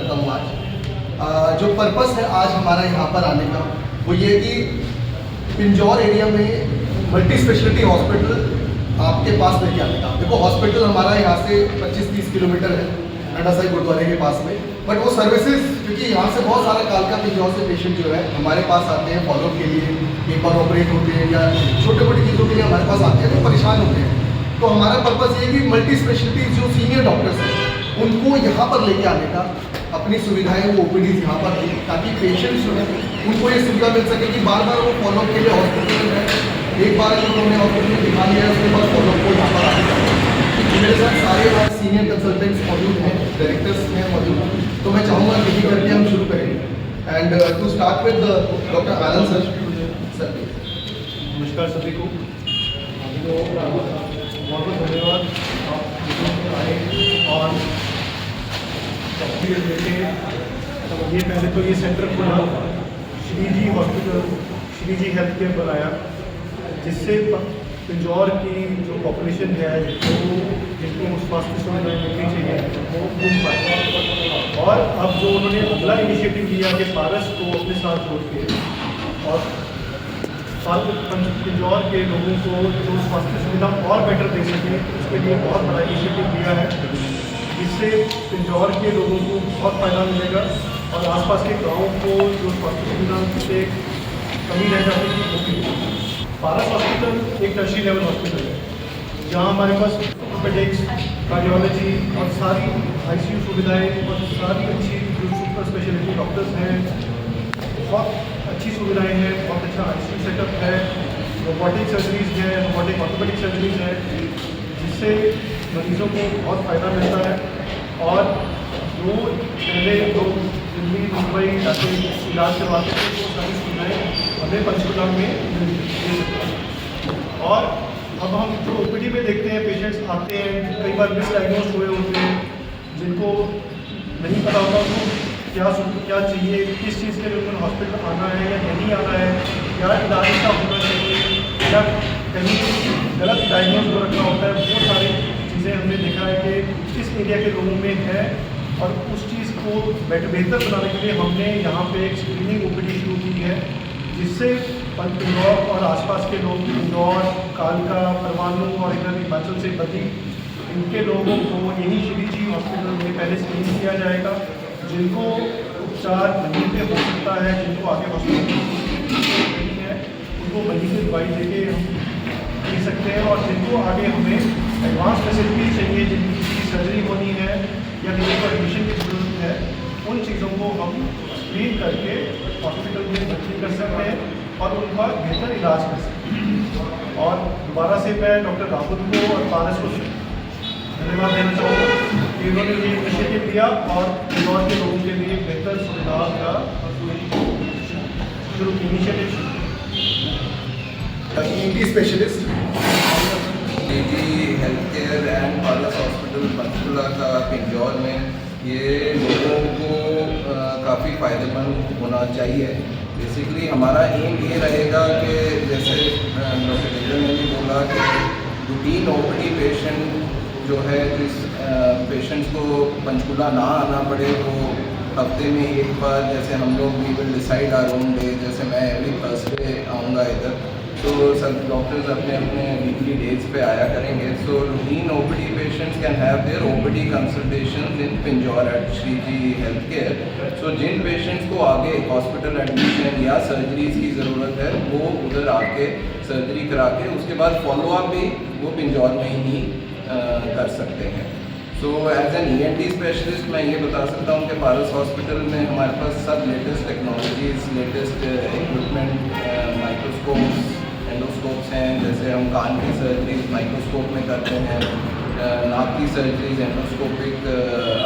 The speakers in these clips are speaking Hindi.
करता हूँ आज। जो पर्पस है आज हमारा यहाँ पर आने का वो ये कि पिंजौर एरिया में मल्टी स्पेशलिटी हॉस्पिटल आपके पास लेके आने का। देखो हॉस्पिटल हमारा यहाँ से 25-30 किलोमीटर है नाडा साहिब गुरुद्वारे के पास में, बट वो सर्विसेज क्योंकि यहाँ से बहुत सारा कालका पिंजौर से पेशेंट जो है हमारे पास आते हैं फॉलोअप के लिए, एक बार ऑपरेट होते हैं या छोटे मोटी चीज़ों के लिए हमारे पास आते हैं तो परेशान होते हैं। तो हमारा पर्पस ये है कि मल्टी स्पेशलिटी जो सीनियर डॉक्टर्स हैं उनको यहाँ पर लेके आने का, अपनी सुविधाएं वो ओपीडीज यहाँ पर दें ताकि पेशेंट्स जो है उनको ये सुविधा मिल सके कि बार बार वो फॉलोअप के लिए हॉस्पिटल में जाए। एक बार अगर उन्होंने हॉस्पिटल में दिखा लिया है उसके बाद फॉलोअप को यहाँ पर आने का। मेरे साथ सारे हमारे सीनियर कंसल्टेंट्स मौजूद हैं, डायरेक्टर्स हैं मौजूद हैं, तो मैं चाहूँगा यही करके हम शुरू करेंगे। And to start with doctor Anand sir. नमस्कार सभी को, बहुत बहुत धन्यवाद आप आए और ये पहले तो ये सेंटर खुला श्री जी hospital, Shri Ji health care बनाया, जिससे पिंजौर की जो पॉपुलेशन है जिनको स्वास्थ्य सुविधाएं मिलनी चाहिए वो मिल पाए। और अब जो उन्होंने अगला इनिशिएटिव लिया कि पारस को अपने साथ जोड़ के और पिंजौर के लोगों को जो स्वास्थ्य सुविधा और बेटर दे सके, उसके लिए बहुत बड़ा इनिशिएटिव लिया है, जिससे पिंजौर के लोगों को बहुत फ़ायदा मिलेगा और आसपास के गाँव को जो स्वास्थ्य सुविधा से कमी रह जाती है वो भी। पारस हॉस्पिटल एक टर्शियरी लेवल हॉस्पिटल है जहाँ हमारे पास ऑर्थोपेडिक्स, कार्डियोलॉजी और सारी आईसीयू सुविधाएं और सारी अच्छी जो सुपर स्पेशलिटी डॉक्टर्स हैं, बहुत अच्छी सुविधाएं हैं, बहुत अच्छा आईसीयू सेटअप है, रोबोटिक सर्जरीज है, रोबोटिक ऑर्थोपेडिक सर्जरीज है, जिससे मरीजों को बहुत फ़ायदा मिलता है। और जो पहले लोग दिल्ली मुंबई जाके इलाज करवाते थे वो सारी सुविधाएँ हमें पंचकुला में मिल सकती हैं। और अब हम जो ओपीडी में देखते हैं पेशेंट्स आते हैं, कई बार मिसडायग्नोज हुए होते हैं, जिनको नहीं पता होता उनको क्या चाहिए, किस चीज़ के लिए उन्हें हॉस्पिटल आना है या नहीं आना है, क्या इलाज का होना चाहिए या कहीं गलत डायग्नोज हो रखा होता है। वो सारी चीज़ें हमने देखा है कि किस एरिया के लोगों में है और उस चीज़ को बेहतर बनाने के लिए हमने यहाँ पे एक स्क्रीनिंग ओपीडी शुरू की है, जिससे पिंजौर और आसपास के लोग, इंदौर, कालका, परमाणु और इधर हिमाचल से बदी, इनके लोगों को यही श्री जी हॉस्पिटल में पहले स्क्रीन किया जाएगा। जिनको उपचार वहीं पे हो सकता है, जिनको आगे हॉस्पिटल नहीं है उनको वहीं से दवाई देके हम दे सकते हैं। और जिनको आगे हमें एडवांस फैसिलिटीज चाहिए, जिनकी किसी की सर्जरी होनी है या किसी को एडमिशन की जरूरत है, उन चीज़ों को हम स्क्रीन करके हॉस्पिटल में भर्ती कर सकते हैं और उनका बेहतर इलाज कर सकते हैं। और दोबारा से मैं डॉक्टर राहुल को और पारस को धन्यवाद देना चाहूँगा कि उन्होंने ये इनिशिएटिव लिया और इंदौर के लोगों के लिए बेहतर सुविधा का शुरू इनिशिएटिव स्पेशलिस्ट जी health care and Paras hospital Panchkula का पिंजौर में ये लोगों को काफ़ी फ़ायदेमंद होना चाहिए। बेसिकली हमारा एम ये रहेगा कि जैसे डॉक्टर लीडर ने भी बोला कि रूटीन ओपीडी पेशेंट जो है, जिस पेशेंट्स को पंचकुला ना आना पड़े, वो हफ्ते में एक बार, जैसे हम लोग we will decide our own day, जैसे मैं एवरी थर्सडे आऊँगा इधर, तो सब डॉक्टर्स अपने अपने वीकली डेज पे आया करेंगे। So routine OPD patients can have their OPD consultation in Pinjore at Shri Ji health care. So जिन पेशेंट्स को आगे हॉस्पिटल एडमिशन या सर्जरीज की ज़रूरत है वो उधर आके सर्जरी करा के उसके बाद फॉलोअप भी वो पिंजौर में ही कर सकते हैं। So as an ENT specialist मैं ये बता सकता हूँ कि पारस हॉस्पिटल में हमारे पास सब latest technologies, latest equipment, microscopes, endoscopes हैं। जैसे हम कान की सर्जरीज माइक्रोस्कोप में करते हैं, नाक की सर्जरीज एंडोस्कोपिक,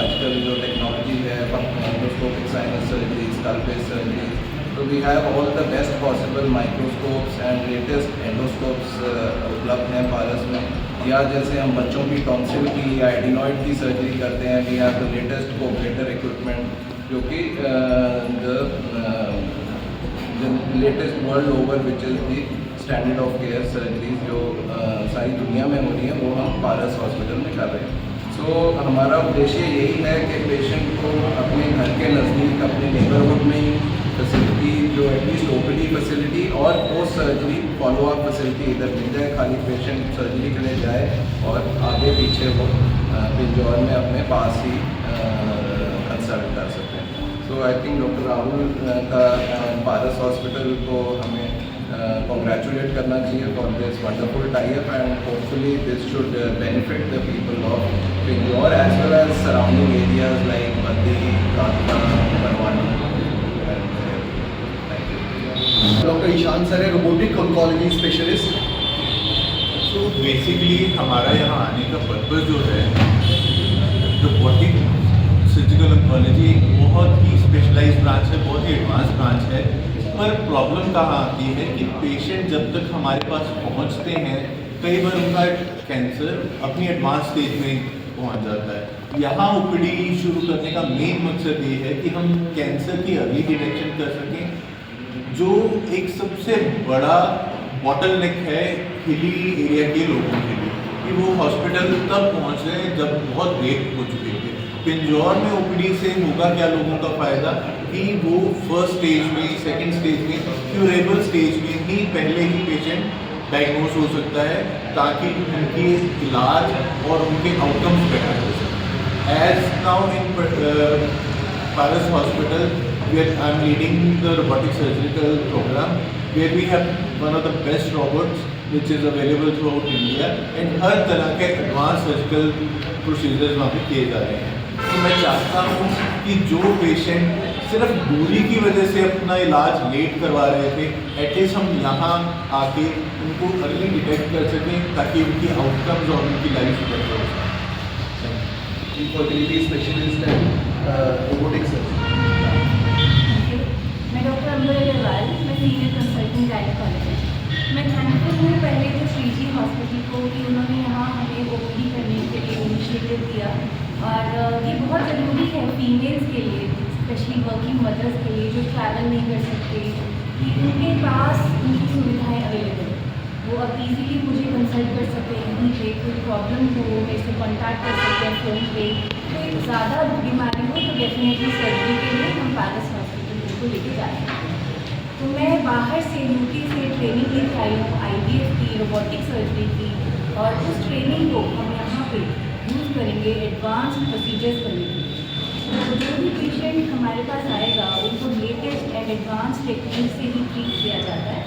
आजकल जो टेक्नोलॉजी है endoscopic sinus surgeries, scalp surgeries, तो we have all the best possible microscopes and latest endoscopes उपलब्ध हैं पारस में। या जैसे हम बच्चों की टॉन्सिल की या एडिनॉइड की सर्जरी करते हैं, we have the latest cooperator equipment जो कि latest world over which is the standard of care surgeries जो सारी दुनिया में हो रही है, वो हम पारस हॉस्पिटल में कर रहे हैं। सो हमारा उद्देश्य यही है कि पेशेंट को अपने घर post surgery follow up facility इधर मिल जाए, खाली पेशेंट सर्जरी के लिए जाए और आगे पीछे वो पिंजौर में अपने पास ही कंसल्ट कर सकते हैं। सो आई थिंक डॉक्टर राहुल का पारस हॉस्पिटल को हमें congratulate करना चाहिए for this wonderful tie-up, and hopefully this should benefit the people of Pinjore as well as surrounding areas like Bandi, Katna, Barwani. Thank you. Doctor Ishan sir है, रोबोटिक ऑन्कोलॉजी स्पेशलिस्ट। तो बेसिकली हमारा यहाँ आने का पर्पस जो है, रोबोटिक सर्जिकल ऑन्कोलॉजी एक बहुत ही स्पेशलाइज्ड ब्रांच है, बहुत ही एडवांस ब्रांच है। पर प्रॉब्लम कहाँ आती है कि पेशेंट जब तक हमारे पास पहुँचते हैं, कई बार उनका कैंसर अपनी एडवांस स्टेज में पहुँच जाता है। यहाँ ओपीडी शुरू करने का मेन मकसद ये है कि हम कैंसर की अर्ली डिटेक्शन कर सकें, जो एक सबसे बड़ा बॉटलनेक है हिली एरिया के लोगों के लिए, कि वो हॉस्पिटल तब पहुँच रहे हैं जब बहुत लेट हो चुके थे। पिंजौर में ओपीडी से होगा क्या लोगों का फ़ायदा कि वो फर्स्ट स्टेज में, सेकंड स्टेज में, क्यूरेबल स्टेज में ही पहले ही पेशेंट डायग्नोज हो सकता है, ताकि उनकी इलाज और उनके आउटकम्स बेटर हो सकें। As now in Paras hospital where I am leading the robotic surgical program, where we have one of the best robots which is available throughout India, and हर तरह के एडवांस सर्जिकल प्रोसीजर्स वहाँ पे किए जा रहे हैं। तो मैं चाहता हूँ कि जो पेशेंट सिर्फ दूरी की वजह से अपना इलाज लेट करवा रहे थे, एटलीस्ट हम यहाँ आके उनको अर्ली डिटेक्ट कर सकें, ताकि उनकी आउटकम्स और उनकी लाइफ बेटर हो सके। Infertility specialist and robotic surgeon. मैं डॉक्टर अंबर अग्रवाल, मैं सीनियर कंसल्टेंट गायनेकोलॉजिस्ट। मैं थैंकफुल हूँ पहले तो श्रीजी हॉस्पिटल को कि उन्होंने यहाँ हमें ओपीडी करने के लिए इनिशिएटिव दिया, और ये बहुत ज़रूरी है फीमेल्स के लिए, स्पेशली वर्किंग मदर्स के लिए जो ट्रैवल नहीं कर सकते, कि उनके पास उनकी सुविधाएँ अवेलेबल, वो अब इजीली मुझे कंसल्ट कर सकते हैं, कहीं पे कोई प्रॉब्लम हो मेरे से कॉन्टैक्ट कर सकते हैं फ़ोन पे, कोई ज़्यादा बीमारी हो तो डेफिनेटली सर्जरी के लिए हम पारस हॉस्पिटल को लेके जाएंगे। तो मैं बाहर से यूटी से ट्रेनिंग लेके आई हूँ IVF की, रोबोटिक सर्जरी की, और उस ट्रेनिंग को हम यहाँ पे यूज़ करेंगे एडवांस प्रोसीजर्स करने के लिए। तो जो भी पेशेंट हमारे पास आएगा उनको लेटेस्ट एंड एडवांस टेक्निक से ही ट्रीट किया जाता है,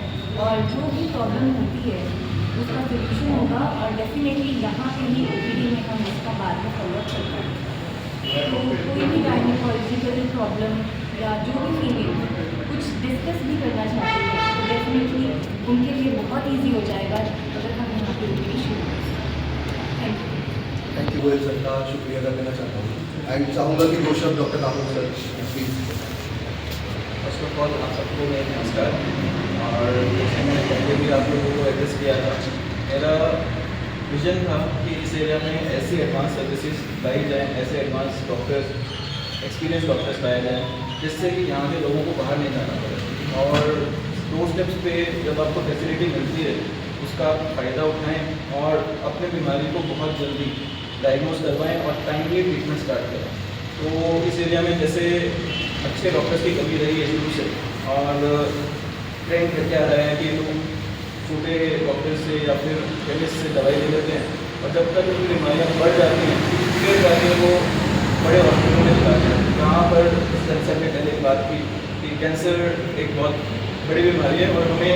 और जो भी प्रॉब्लम होती है उसका सोल्यूशन होगा, और डेफिनेटली यहाँ पे ही ओपीडी में हम उसका बाद में फॉलोअप करते हैं। तो कोई भी गायनेकोलॉजिकल प्रॉब्लम या जो भी फीमेल कुछ डिस्कस भी करना चाहते हैं तो डेफिनेटली उनके लिए बहुत इजी हो जाएगा अगर हम यहाँ पे ओपीडी शुरू करें। Thank you. Thank you Goyal sir का शुक्रिया अदा करना चाहता हूँ, एंड चाहूँगा कि दो शब्द doctor Rahul sir please. First of all आप सबको मेरा नमस्कार। और जैसे मैंने पहले भी आप लोगों को एड्रेस किया था, मेरा विजन था कि इस एरिया में ऐसी एडवांस सर्विसेज लाई जाएँ, ऐसे एडवांस डॉक्टर्स, एक्सपीरियंस डॉक्टर्स पाए जाएँ, जिससे कि यहाँ के लोगों को बाहर नहीं जाना पड़े, और दो स्टेप्स पे जब आपको फैसिलिटी मिलती है उसका आप फ़ायदा उठाएं और अपने बीमारी को बहुत जल्दी डायग्नोज करवाएं और टाइमली ट्रीटमेंट स्टार्ट करें। तो इस एरिया में जैसे अच्छे डॉक्टर्स की कमी रही है शुरू से, और ट्रेंड करके आ रहे हैं कि लोग छोटे डॉक्टर से या फिर केमिस्ट से दवाई ले लेते हैं, और जब तक उनकी बीमारियाँ बढ़ जाती हैं फिर जाके वो बड़े हॉस्पिटल में जाते हैं, जहाँ पर कैंसर में पहले बात की कि कैंसर एक बहुत बड़ी बीमारी है और हमें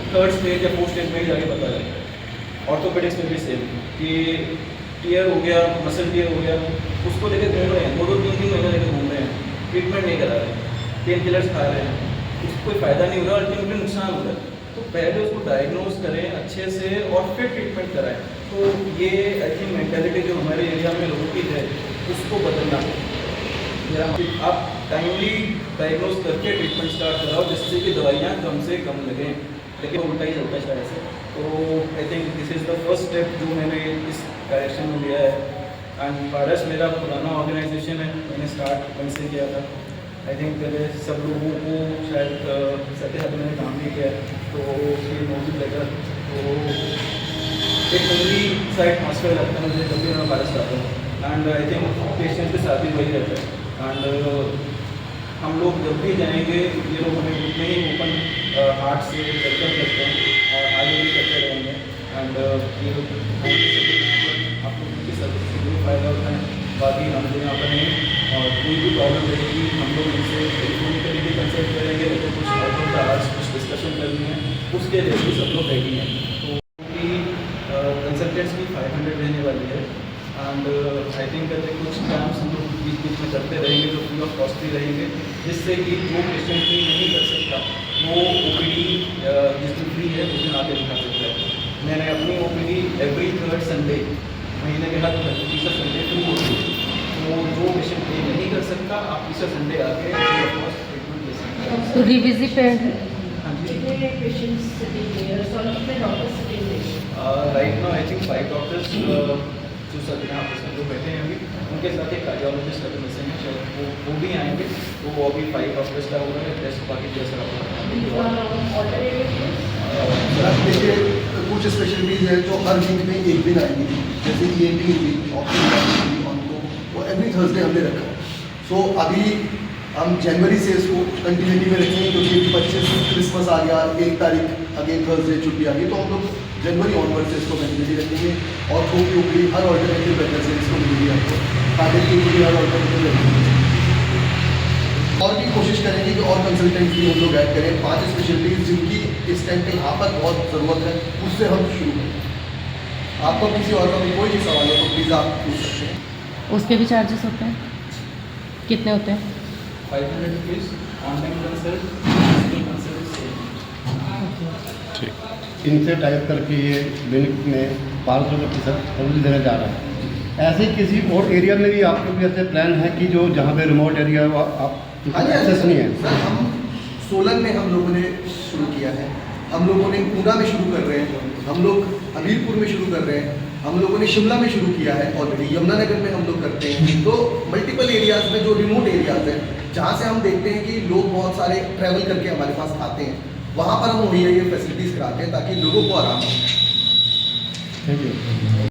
थर्ड स्टेज या फोर्थ स्टेज में ही जाके पता लगता है। ऑर्थोपेडिक्स में भी सेम कि टीयर हो गया, मसल टीयर हो गया, उसको लेकर घूम रहे हैं, 2-3 महीने लेकर घूम रहे हैं, ट्रीटमेंट नहीं करा रहे हैं, पेन किलर्स खा रहे हैं, उसको कोई फ़ायदा नहीं हो रहा, अल्टीमेटली नुकसान हो रहा है। तो पहले उसको डायग्नोज करें अच्छे से और फिर ट्रीटमेंट कराएं। तो ये आई थिंक मेंटालिटी जो हमारे एरिया में लोगों की है उसको बदलना है। आप टाइमली डायग्नोज करके ट्रीटमेंट स्टार्ट कराओ, जिससे कि दवाइयाँ कम से कम लगें, लेकिन उल्टा ही चलता है शायद से। तो I think this is the first step जो मैंने इस डायरेक्शन में लिया है। एंड पारस मेरा पुराना ऑर्गेनाइजेशन है, मैंने स्टार्ट वहीं से किया था। आई थिंक पहले सब लोगों को शायद सत्य मैंने काम नहीं किया, तो ये नोटिस लेकर तो एक नई साइड ट्रांसफर लगता है मुझे जब भी मैं पारस करता हूँ। एंड आई थिंक पेशेंट के साथ ही वही रहता है। एंड हम लोग जब भी जाएंगे ये लोग हमें उतने ही ओपन हार्ट से वेलकम करते हैं और आगे भी करते रहेंगे। एंड ये लोग आप लोगों के सर्विस से भी फ़ायदा होता है। बाकी हम लोग यहाँ पर हैं और कोई भी प्रॉब्लम रहेगी हम लोग इनसे टेलीफोनिकली भी कंसल्ट करेंगे, तो कुछ आउट ऑफ द आवर्स कुछ डिस्कशन करनी है उसके लिए भी सब लोग रेडी हैं। तो कंसल्टेंट्स की 500 रहने वाली है। एंड आई थिंक कुछ कैंप्स हम लोग बीच बीच में करते रहेंगे जो फ्री ऑफ कॉस्ट भी रहेंगे, जिससे कि जो पेशेंट भी नहीं कर सकता वो OPD जिस दिन फ्री है उस दिन आके दिखा सकता है। मैंने अपनी OPD एवरी 3rd संडे महीने के हर तीसरा संडे फ्री होती है, तो जो पेशेंट पे नहीं कर सकता आप तीसरा संडे आके फ्री ऑफ कॉस्ट ट्रीटमेंट ले सकते हैं। तो रिविजिट हाँ जी, पेशेंट्स सिटिंग देयर और कितने doctors sitting there? Right now I think 5 doctors जो सर यहाँ पर जो बैठे हैं अभी, उनके साथ एक कार्डियोलॉजिस्ट का मिसिंग है, शायद वो भी आएंगे। तो वो अभी 5 डॉक्टर्स का होगा, टेस्ट बाकी जैसा देखिए कुछ स्पेशलिटीज़ है जो हर वीक में एक दिन आएंगी, जैसे ENT हुई, ऑप्टो, वो एवरी थर्सडे हमने रखा है। सो अभी हम जनवरी से इसको कंटिन्यूटी में रखेंगे, क्योंकि 25 क्रिसमस आ गया, 1 तारीख अगेन थर्सडे छुट्टी आ गई, तो हम लोग जनवरी ऑनवर्ड से इसको कंटिन्यूटी रखेंगे। और थोक की उपरी हर ऑल्टरनेटिव वेदर से इसको मिलेगी आपको, काटे की उपरी हर ऑल्टरनेटिव रखेंगे। और भी कोशिश करेंगे कि और कंसल्टेंट भी हम लोग ऐड करें। 5 स्पेशलिटीज़ जिनकी इस टाइम पे यहाँ पर बहुत ज़रूरत है, उससे हम शुरू करें। आपको किसी और का भी कोई भी सवाल हो तो प्लीज़ आप पूछ सकते हैं। उसके भी चार्जेस होते हैं? कितने होते हैं? 500 rupees online consult, consult same. इनसे टाइप करके ये बैंक में 500% सब्सिडी देने जा रहा है। ऐसे ही किसी और एरिया में भी आपके भी ऐसे प्लान है कि जो जहाँ पे रिमोट एरिया है आप एक्सेस नहीं है? सर हम सोलन में हम लोगों ने शुरू किया है, हम लोगों ने ऊना में शुरू कर रहे हैं, हम लोग हमीरपुर में शुरू कर रहे हैं, हम लोगों ने शिमला में शुरू किया है, ऑलरेडी यमुनानगर में हम लोग करते हैं। तो मल्टीपल एरियाज़ में जो रिमोट एरियाज़ हैं, जहाँ से हम देखते हैं कि लोग बहुत सारे ट्रैवल करके हमारे पास आते हैं, वहाँ पर हम मुहैया ये फैसिलिटीज़ कराते हैं ताकि लोगों को आराम हो। Thank you.